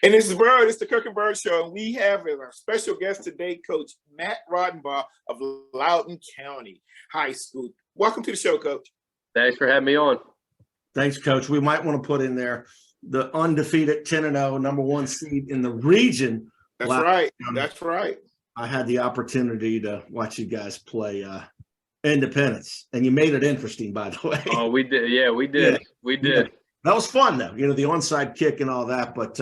And this is Byrd. It's the Kirk and Byrd Show, and we have as our special guest today, Coach Matt Radenbaugh of Loudoun County High School. Welcome to the show, Coach. Thanks for having me on. Thanks, Coach. We might want to put in there the undefeated 10-0, number one seed in the region. That's right. That's right. I had the opportunity to watch you guys play Independence, and you made it interesting, by the way. Oh, we did. Yeah, we did. Yeah. We did. Yeah. That was fun, though, the onside kick and all that. But,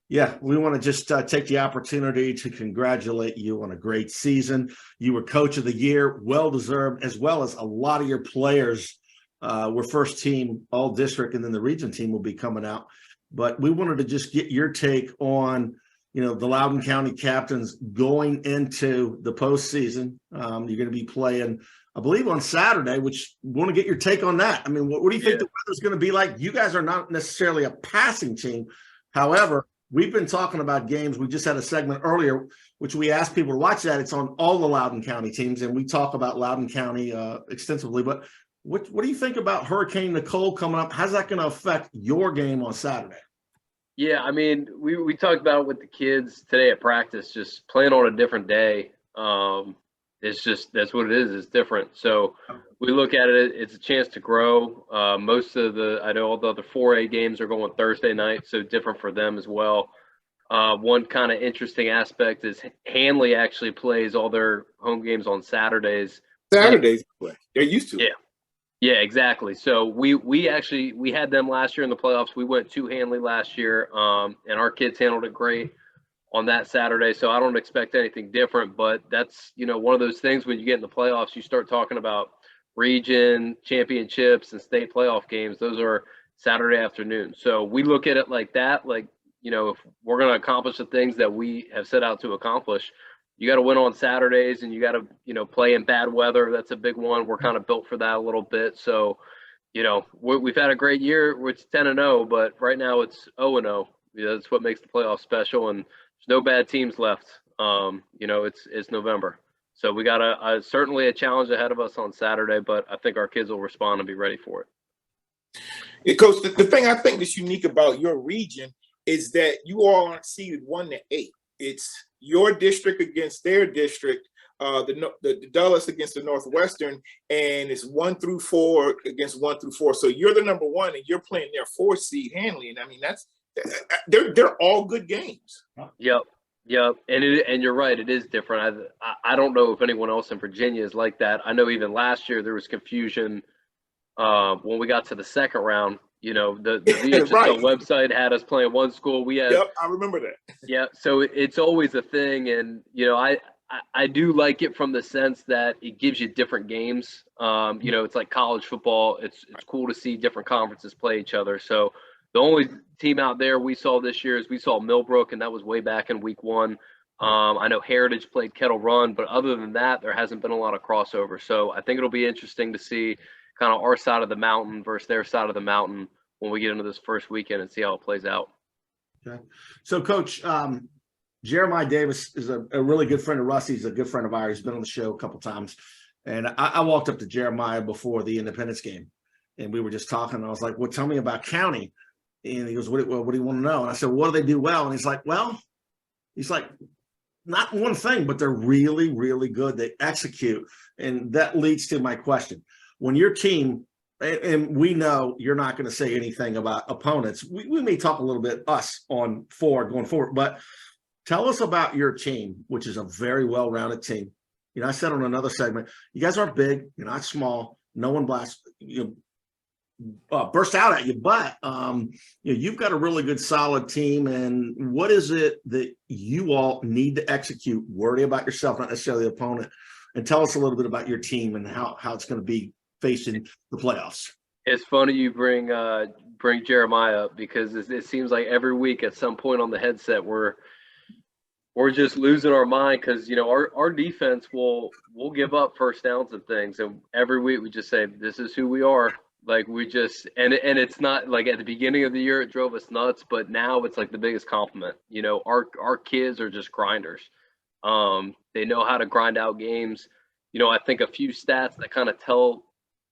yeah, we want to just take the opportunity to congratulate you on a great season. You were Coach of the Year, well-deserved, as well as a lot of your players were first team all-district, and then the region team will be coming out. But we wanted to just get your take on, the Loudoun County Captains going into the postseason. You're going to be playing, I believe, on Saturday, which we want to get your take on that. I mean, what do you think the weather's going to be like? You guys are not necessarily a passing team. However, we've been talking about games. We just had a segment earlier, which we asked people to watch that. It's on all the Loudoun County teams, and we talk about Loudoun County extensively. But what do you think about Hurricane Nicole coming up? How's that going to affect your game on Saturday? Yeah, I mean, we talked about it with the kids today at practice, just playing on a different day. It's just, that's what it is. It's different. So we look at it, it's a chance to grow. Most of I know all the other 4A games are going Thursday night, so different for them as well. One kind of interesting aspect is Hanley actually plays all their home games on Saturdays. Saturdays play. They're used to it. Yeah, exactly. So we had them last year in the playoffs. We went to Hanley last year, and our kids handled it great on that Saturday. So I don't expect anything different, but that's, one of those things when you get in the playoffs, you start talking about region championships and state playoff games. Those are Saturday afternoon. So we look at it like that, if we're going to accomplish the things that we have set out to accomplish, you got to win on Saturdays, and you got to, play in bad weather. That's a big one. We're kind of built for that a little bit. So, we've had a great year. It's 10-0, but right now it's 0-0. That's what makes the playoffs special, and there's no bad teams left. It's November. So we got certainly a challenge ahead of us on Saturday, but I think our kids will respond and be ready for it. Yeah, Coach, the thing I think that's unique about your region is that you all aren't seeded 1 to 8. It's your district against their district, the Dulles against the Northwestern, and it's 1 through 4 against 1 through 4. So you're the number 1, and you're playing their 4 seed Hanley, and I mean they're all good games. Yep, and you're right. It is different. I don't know if anyone else in Virginia is like that. I know even last year there was confusion when we got to the second round. The VHSL website had us playing one school. We had. Yep, I remember that. Yeah, so it's always a thing, and I do like it from the sense that it gives you different games. It's like college football. It's cool to see different conferences play each other. So the only team out there we saw this year is we saw Millbrook, and that was way back in week 1. I know Heritage played Kettle Run, but other than that, there hasn't been a lot of crossover. So I think it'll be interesting to see kind of our side of the mountain versus their side of the mountain when we get into this first weekend and see how it plays out. Okay. So, Coach, Jeremiah Davis is a really good friend of Russ's. He's a good friend of ours. He's been on the show a couple times. And I walked up to Jeremiah before the Independence game, and we were just talking. And I was like, well, tell me about County. And he goes, what do you want to know? And I said, what do they do well? And he's like, not one thing, but they're really, really good. They execute. And that leads to my question. When your team, and we know you're not going to say anything about opponents. We may talk a little bit us on going forward, but tell us about your team, which is a very well-rounded team. I said on another segment, you guys aren't big, you're not small, no one burst out at you, but you've got a really good, solid team. And what is it that you all need to execute? Worry about yourself, not necessarily the opponent. And tell us a little bit about your team and how it's going to be facing the playoffs. It's funny you bring Jeremiah up, because it seems like every week at some point on the headset we're just losing our mind, because our defense will give up first downs and things, and every week we just say this is who we are. Like we just and it's not like at the beginning of the year it drove us nuts, but now it's like the biggest compliment. Our kids are just grinders. They know how to grind out games. I think a few stats that kind of tell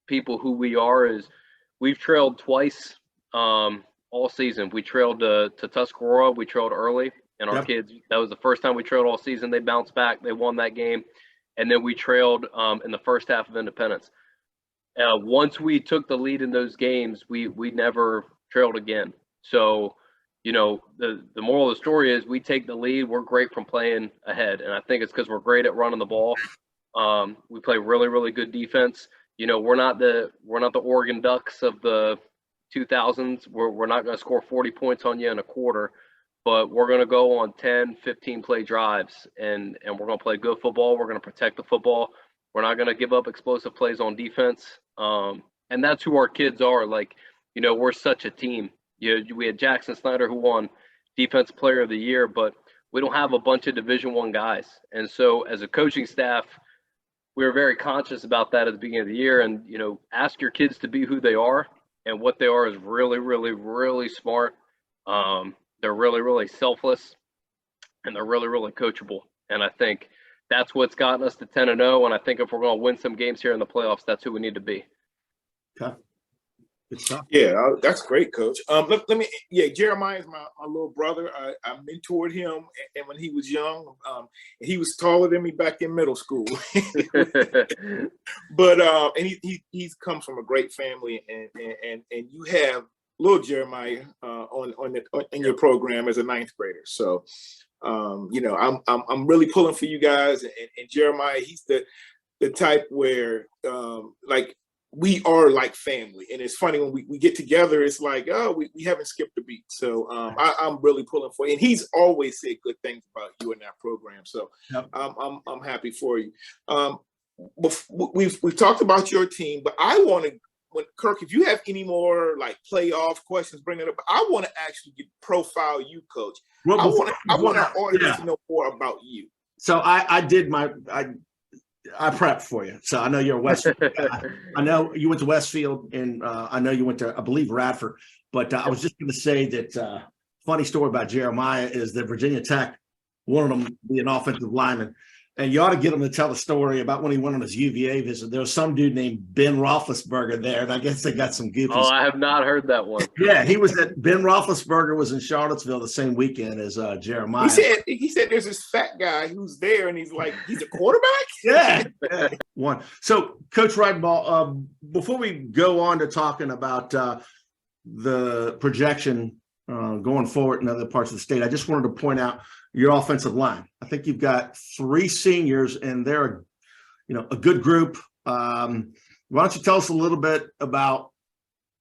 people who we are is we've trailed twice all season. We trailed to Tuscarora. We trailed early, and our Yep. kids, that was the first time we trailed all season. They bounced back. They won that game. And then we trailed in the first half of Independence. Once we took the lead in those games, we never trailed again. So, you know, the moral of the story is we take the lead. We're great from playing ahead. And I think it's because we're great at running the ball. We play really, really good defense. You know, we're not the Oregon Ducks of the 2000s. We're not going to score 40 points on you in a quarter, but we're going to go on 10, 15 play drives, and we're going to play good football. We're going to protect the football. We're not going to give up explosive plays on defense. And that's who our kids are. Like, you know, we're such a team. We had Jackson Snyder, who won Defensive Player of the Year, but we don't have a bunch of Division I guys. And so as a coaching staff, we were very conscious about that at the beginning of the year. And, you know, ask your kids to be who they are. And what they are is really, really, really smart. They're really, really selfless, and they're really, really coachable. And I think that's what's gotten us to 10-0. And I think if we're going to win some games here in the playoffs, that's who we need to be. Okay. Good stuff. Yeah, that's great, Coach. Let me. Yeah, Jeremiah is my little brother. I mentored him, and when he was young, he was taller than me back in middle school. But and he's comes from a great family, and you have little Jeremiah in your program as a ninth grader. So, you know, I'm really pulling for you guys, and Jeremiah, he's the type where like, we are like family. And it's funny when we get together, it's like, oh, we haven't skipped a beat. So I'm really pulling for you. And he's always said good things about you and that program. So Yep. I'm happy for you. We've talked about your team, but I want to, Kirk, if you have any more like playoff questions, bring it up. I want to actually profile you, Coach. Well, I want our audience to know more about you. So I I prepped for you. So I know you're a Westfield guy. I know you went to Westfield, and I know you went to, I believe, Radford. But I was just going to say that funny story about Jeremiah is that Virginia Tech wanted him to be an offensive lineman. And you ought to get him to tell the story about when he went on his UVA visit. There was some dude named Ben Roethlisberger there, and I guess they got some goofy. Oh, I have not heard that one. Yeah, Ben Roethlisberger was in Charlottesville the same weekend as Jeremiah. He said there's this fat guy who's there, and he's like, he's a quarterback? Yeah. One. So, Coach Radenbaugh, before we go on to talking about the projection going forward in other parts of the state, I just wanted to point out your offensive line. I think you've got 3 seniors, and they're, a good group. Why don't you tell us a little bit about,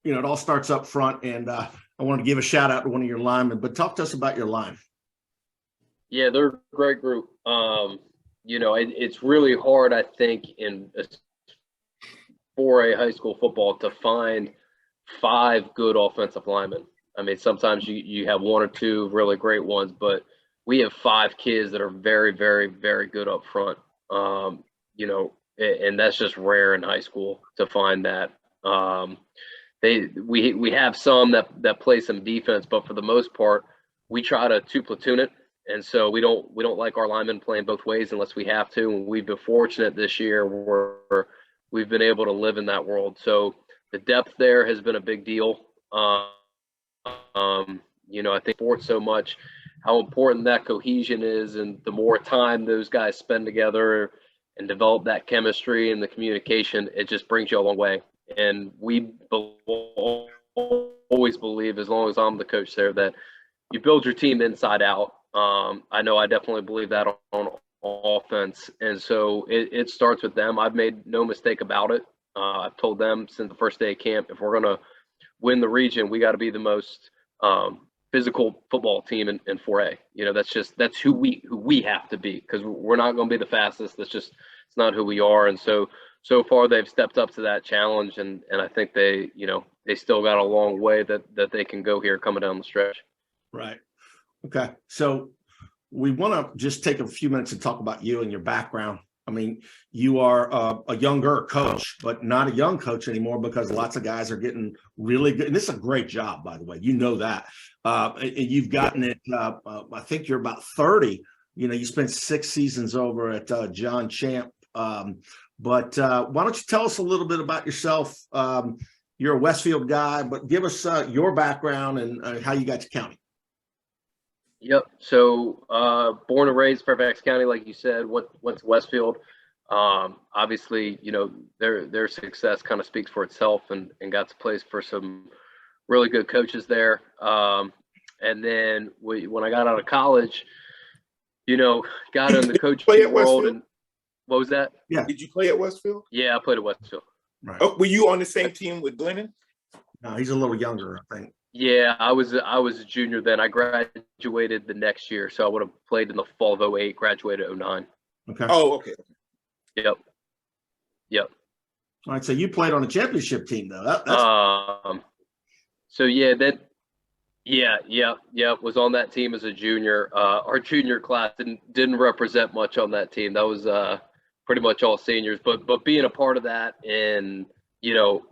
it all starts up front, and I want to give a shout out to one of your linemen, but talk to us about your line. Yeah, they're a great group. It's really hard, I think, in 4A high school football to find 5 good offensive linemen. I mean, sometimes you have 1 or 2 really great ones, but we have 5 kids that are very, very, very good up front. And that's just rare in high school to find that. We have some that play some defense, but for the most part, we try to 2-platoon it. And so we don't like our linemen playing both ways unless we have to. And we've been fortunate this year where we've been able to live in that world. So the depth there has been a big deal. I think sports so much, how important that cohesion is, and the more time those guys spend together and develop that chemistry and the communication, it just brings you a long way. And we always believe, as long as I'm the coach there, that you build your team inside out. I know I definitely believe that on offense. And so it starts with them. I've made no mistake about it. I've told them since the first day of camp, if we're going to win the region, we got to be the most physical football team in 4A. That's who we have to be, because we're not going to be the fastest. It's not who we are. And so far they've stepped up to that challenge, and I think they still got a long way that they can go here coming down the stretch. Right. Okay. So we want to just take a few minutes to talk about you and your background. I mean, you are a younger coach, but not a young coach anymore, because lots of guys are getting really good. And this is a great job, by the way. You know that. You've gotten it. I think you're about 30. You spent 6 seasons over at John Champe. But why don't you tell us a little bit about yourself? You're a Westfield guy, but give us your background and how you got to county. Yep. So born and raised Fairfax County, like you said, went to Westfield. Obviously, their success kind of speaks for itself, and got to play for some really good coaches there. And then when I got out of college, got in the coaching world. And what was that? Yeah. Did you play at Westfield? Yeah, I played at Westfield. Right. Oh, were you on the same team with Glennon? No, he's a little younger, I think. Yeah, I was a junior then. I graduated the next year, so I would have played in the fall of 08, graduated 09. Okay. Oh, okay. Yep. All right, so you played on a championship team, though. So yeah, was on that team as a junior. Our junior class didn't represent much on that team. That was pretty much all seniors. But being a part of that and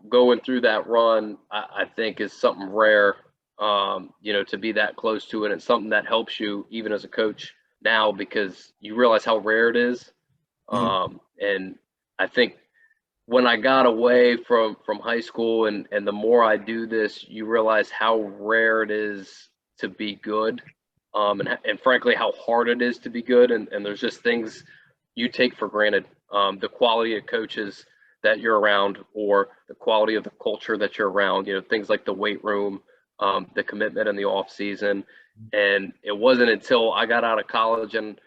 going through that run, I think is something rare. To be that close to it, and it's something that helps you even as a coach now, because you realize how rare it is. And I think when I got away from high school and the more I do this, you realize how rare it is to be good. And frankly, how hard it is to be good. And there's just things you take for granted. The quality of coaches that you're around, or the quality of the culture that you're around, things like the weight room, the commitment in the off season. And it wasn't until I got out of college and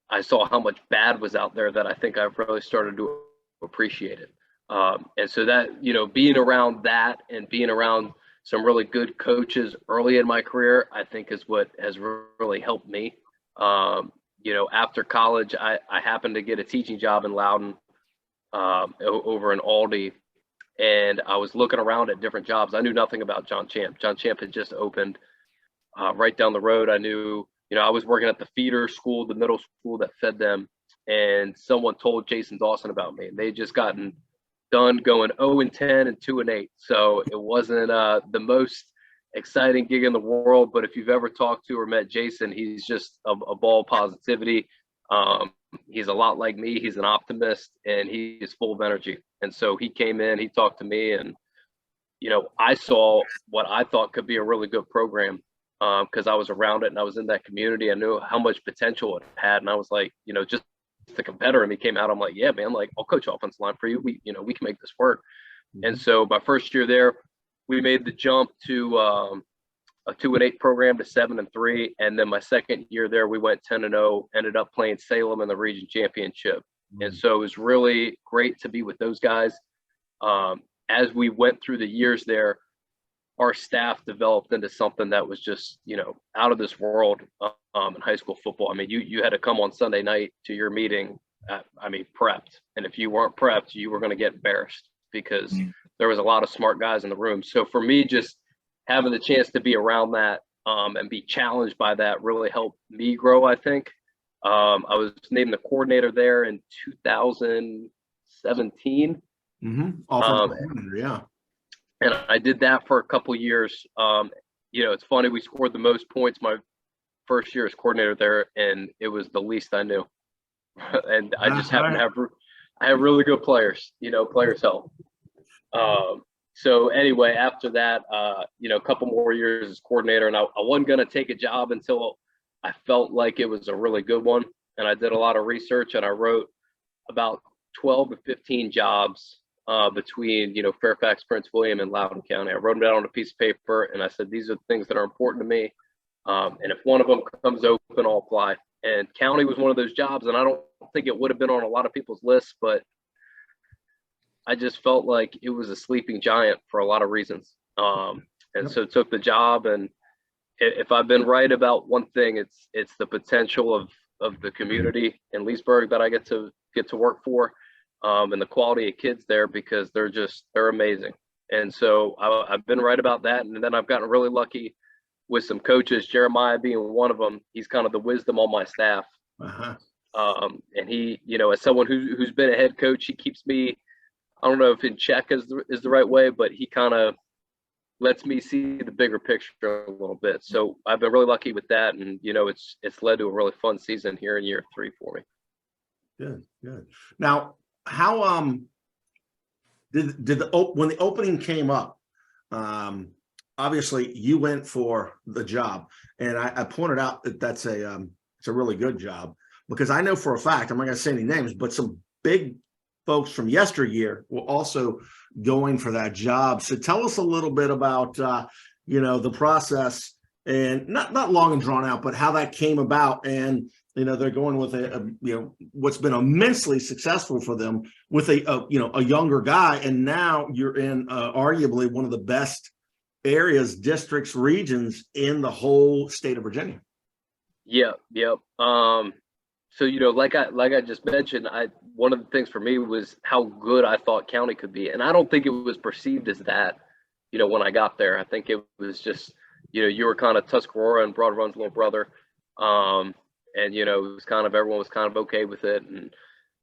I saw how much bad was out there that I think I really started to appreciate it. And so that, being around that and being around some really good coaches early in my career, I think is what has really helped me. After college, I happened to get a teaching job in Loudoun, over in Aldi, and I was looking around at different jobs. I knew nothing about John Champe. John Champe had just opened right down the road. I knew, I was working at the feeder school, the middle school that fed them, and someone told Jason Dawson about me. And they had just gotten done going 0-10 and 2-8. So it wasn't the most exciting gig in the world, but if you've ever talked to or met Jason, he's just a ball of positivity. He's a lot like me. He's an optimist, and he's full of energy. And so he came in, he talked to me, and, I saw what I thought could be a really good program, because I was around it and I was in that community. I knew how much potential it had. And I was like, just the competitor in me came out. I'm like, yeah, man, like, I'll coach offensive line for you. We can make this work. And so my first year there, we made the jump to a 2-8 program to 7-3. And then my second year there, we went 10-0, ended up playing Salem in the region championship. And so it was really great to be with those guys. As we went through the years there, our staff developed into something that was just, out of this world in high school football. I mean, you had to come on Sunday night to your meeting, prepped. And if you weren't prepped, you were going to get embarrassed, because there was a lot of smart guys in the room. So for me, just having the chance to be around that and be challenged by that really helped me grow, I think. I was named the coordinator there in 2017. Yeah. And I did that for a couple years. It's funny, we scored the most points my first year as coordinator there, and it was the least I knew. And I just happened to have really good players, players help. So anyway, after that, a couple more years as coordinator, and I wasn't going to take a job until I felt like it was a really good one. And I did a lot of research, and I wrote about 12 to 15 jobs between, Fairfax, Prince William, and Loudoun County. I wrote them down on a piece of paper, and I said, these are the things that are important to me. And if one of them comes open, I'll apply. And county was one of those jobs, and I don't think it would have been on a lot of people's lists, but I just felt like it was a sleeping giant for a lot of reasons. So took the job, and if I've been right about one thing, it's the potential of the community in Leesburg that I get to work for, and the quality of kids there, because they're amazing. And so I've been right about that. And then I've gotten really lucky with some coaches, Jeremiah being one of them. He's kind of the wisdom on my staff. And he, as someone who's been a head coach, he keeps me, I don't know if in check is the right way, but he kind of lets me see the bigger picture a little bit. So I've been really lucky with that. And, it's led to a really fun season here in year 3 for me. Good. Now, how when the opening came up, Obviously you went for the job, and I pointed out that it's a really good job, because I know for a fact, I'm not going to say any names, but some big folks from yesteryear were also going for that job. So tell us a little bit about, the process, and not long and drawn out, but how that came about. And, they're going with what's been immensely successful for them with a younger guy. And now you're in arguably one of the best areas, districts, regions in the whole state of Virginia. Yeah. So, like I just mentioned, one of the things for me was how good I thought county could be. And I don't think it was perceived as that, when I got there. I think it was just, you were kind of Tuscarora and Broad Run's little brother. And, it was kind of, everyone was kind of okay with it. And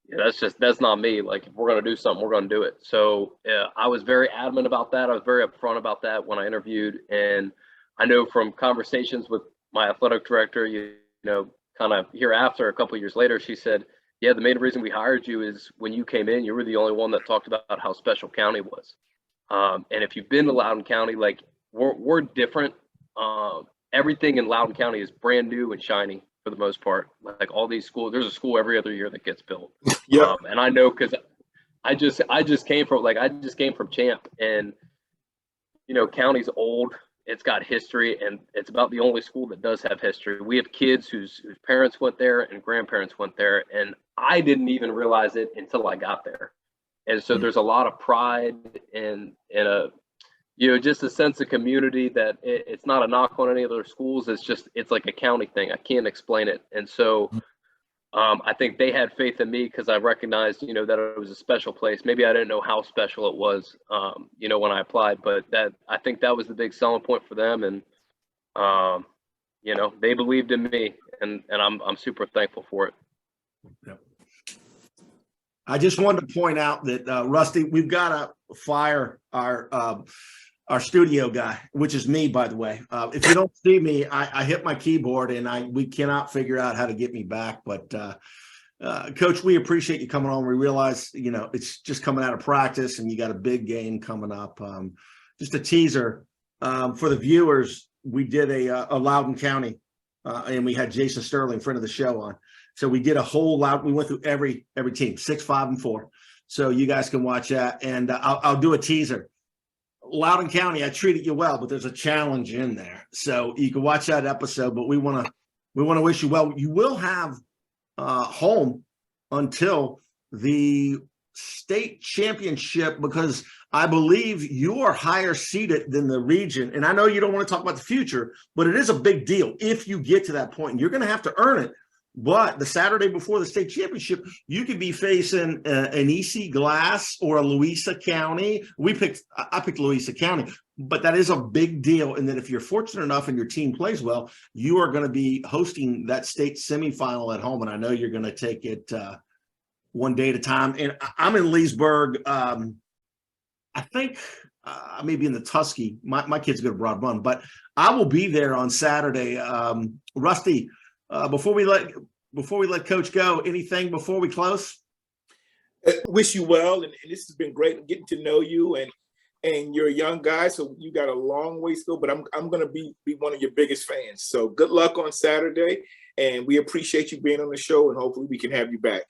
that's not me. Like, if we're going to do something, we're going to do it. So I was very adamant about that. I was very upfront about that when I interviewed. And I know from conversations with my athletic director, kind of hereafter, a couple of years later, she said, yeah, the main reason we hired you is when you came in, you were the only one that talked about how special county was. And if you've been to Loudoun County, like, we're different. Everything in Loudoun County is brand new and shiny for the most part. Like, all these schools, there's a school every other year that gets built. Yeah. And I know, because I just came from Champe, and county's old. It's got history, and it's about the only school that does have history. We have kids whose parents went there and grandparents went there, and I didn't even realize it until I got there. And so there's a lot of pride and just a sense of community that it's not a knock on any other schools. It's like a county thing. I can't explain it. And so I think they had faith in me because I recognized, that it was a special place. Maybe I didn't know how special it was, when I applied, but I think that was the big selling point for them. And, they believed in me, and I'm super thankful for it. Yep. I just wanted to point out that, Rusty, we've got to fire our studio guy, which is me, by the way. If you don't see me, I hit my keyboard and we cannot figure out how to get me back. But Coach, we appreciate you coming on. We realize, it's just coming out of practice and you got a big game coming up. Just a teaser for the viewers. We did a Loudoun County and we had Jason Sterling, friend of the show, on. So we did a whole lot. We went through every team, 6, 5, and 4. So you guys can watch that. And I'll do a teaser. Loudoun County, I treated you well, but there's a challenge in there. So you can watch that episode, but we want to wish you well. You will have home until the state championship, because I believe you are higher seeded than the region. And I know you don't want to talk about the future, but it is a big deal if you get to that point. And you're going to have to earn it. But the Saturday before the state championship, you could be facing an EC Glass or a Louisa County. I picked Louisa County, but that is a big deal. And that if you're fortunate enough and your team plays well, you are going to be hosting that state semifinal at home. And I know you're going to take it one day at a time. And I'm in Leesburg. I think I may be in the Tusky. My kid's going to Broad Run, but I will be there on Saturday. Rusty, before we let Coach go, anything before we close? Wish you well, and this has been great getting to know you, and you're a young guy, so you got a long ways to go. But I'm going to be one of your biggest fans. So good luck on Saturday, and we appreciate you being on the show, and hopefully we can have you back.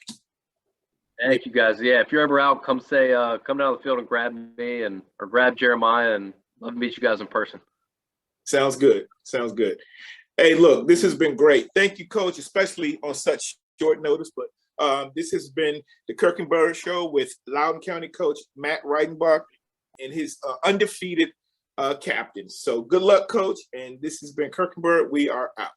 Thank you, guys. Yeah, if you're ever out, come down the field and grab me or grab Jeremiah, and love to meet you guys in person. Sounds good. Hey, look, this has been great. Thank you, Coach, especially on such short notice. But this has been the Kirk and Byrd Show with Loudoun County Coach Matt Radenbaugh and his undefeated captains. So good luck, Coach. And this has been Kirk and Byrd. We are out.